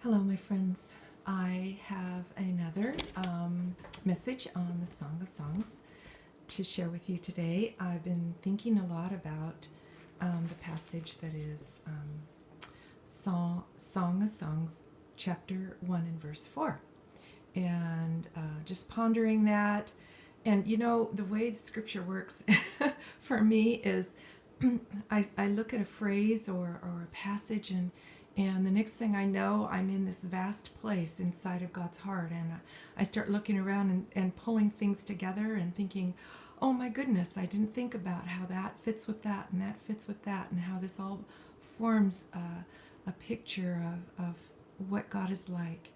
Hello, my friends. I have another message on the Song of Songs to share with you today. I've been thinking a lot about the passage that is Song of Songs, chapter 1 and verse 4, and just pondering that. And you know, the way the scripture works for me is I look at a phrase or a passage, and the next thing I know, I'm in this vast place inside of God's heart. And I start looking around and pulling things together and thinking, oh my goodness, I didn't think about how that fits with that and that fits with that, and how this all forms a picture of what God is like.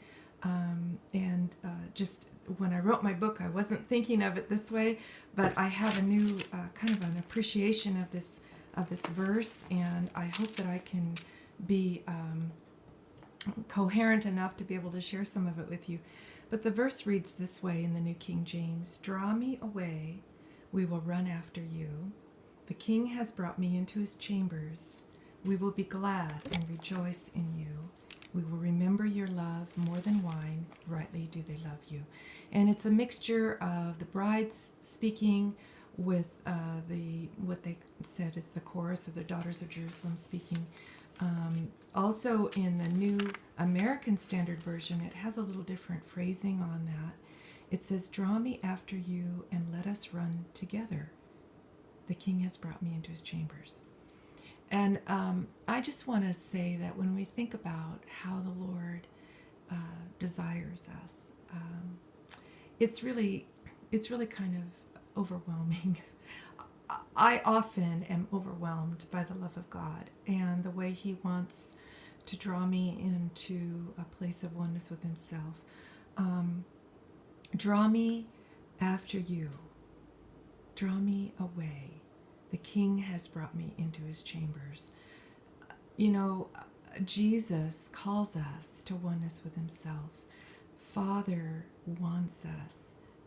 Just when I wrote my book, I wasn't thinking of it this way, but I have a new kind of an appreciation of this verse, and I hope that I can be coherent enough to be able to share some of it with you. But the verse reads this way in the New King James: "Draw me away, we will run after you. The King has brought me into his chambers. We will be glad and rejoice in you. We will remember your love more than wine. Rightly do they love you." And it's a mixture of the brides speaking with what they said is the chorus of the daughters of Jerusalem speaking. Also, in the New American Standard Version, it has a little different phrasing on that. It says, "Draw me after you and let us run together. The King has brought me into his chambers." And I just want to say that when we think about how the Lord desires us, it's really kind of overwhelming. I often am overwhelmed by the love of God and the way He wants to draw me into a place of oneness with Himself. Draw me after you. Draw me away. The King has brought me into his chambers. You know, Jesus calls us to oneness with Himself. Father wants us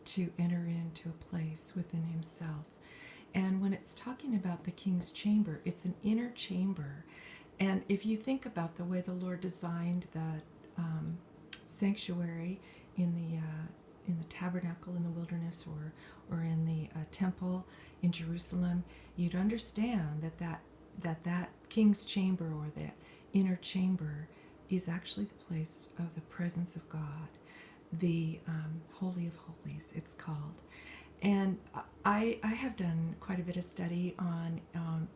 to enter into a place within Himself. And when it's talking about the King's chamber, it's an inner chamber. And if you think about the way the Lord designed the sanctuary in the tabernacle in the wilderness, or in the temple in Jerusalem, you'd understand that King's chamber, or that inner chamber, is actually the place of the presence of God, the Holy of Holies, it's called. And I have done quite a bit of study on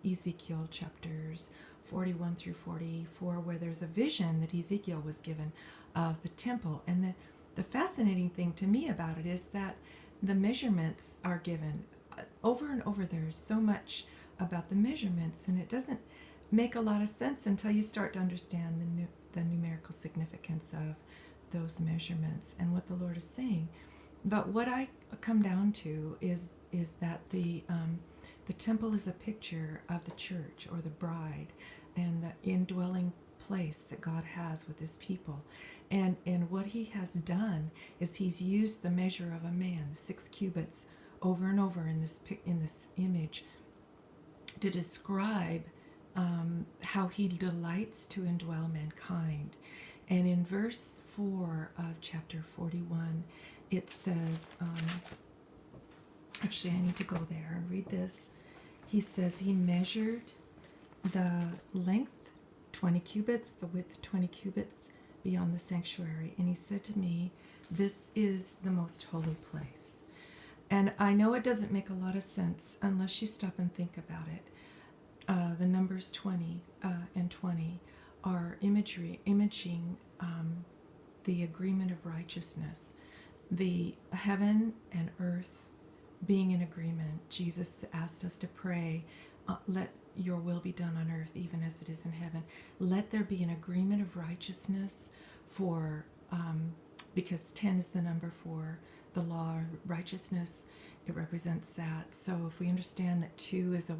Ezekiel chapters 41 through 44, where there's a vision that Ezekiel was given of the temple. And the fascinating thing to me about it is that the measurements are given over and over. There's so much about the measurements, and it doesn't make a lot of sense until you start to understand the numerical significance of those measurements and what the Lord is saying. But what I come down to is that the temple is a picture of the church, or the bride, and the indwelling place that God has with His people. And what He has done is He's used the measure of a man, 6 cubits, over and over in this image, to describe how He delights to indwell mankind. And in verse 4 of chapter 41, it says, actually, I need to go there and read this. He says, "He measured the length 20 cubits, the width 20 cubits beyond the sanctuary. And He said to me, 'This is the most holy place.'" And I know it doesn't make a lot of sense unless you stop and think about it. The numbers 20 and 20 are imaging the agreement of righteousness, the heaven and earth being in agreement. Jesus asked us to pray, "Let your will be done on earth even as it is in heaven." Let there be an agreement of righteousness for, because 10 is the number for the law, righteousness, it represents that. So if we understand that 2 is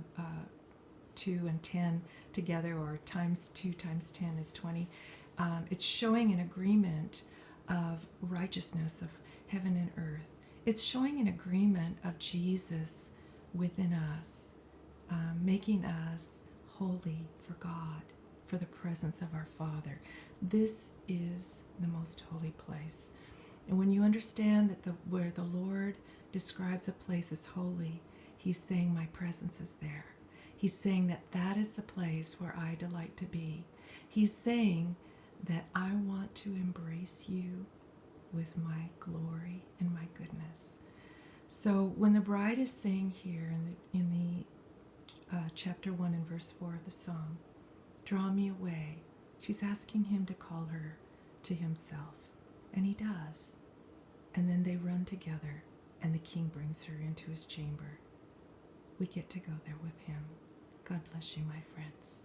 2 and 10 together, or times 2 times 10 is 20, it's showing an agreement of righteousness, of heaven and earth. It's showing an agreement of Jesus within us, making us holy for God, for the presence of our Father. This is the most holy place. And when you understand that where the Lord describes a place as holy, he's saying my presence is there. He's saying that that is the place where I delight to be. He's saying that I want to embrace you with my glory and my goodness. So when the bride is saying here in the chapter 1 and verse 4 of the song, draw me away, she's asking him to call her to himself. And he does. And then they run together, and the king brings her into his chamber. We get to go there with him. God bless you, my friends.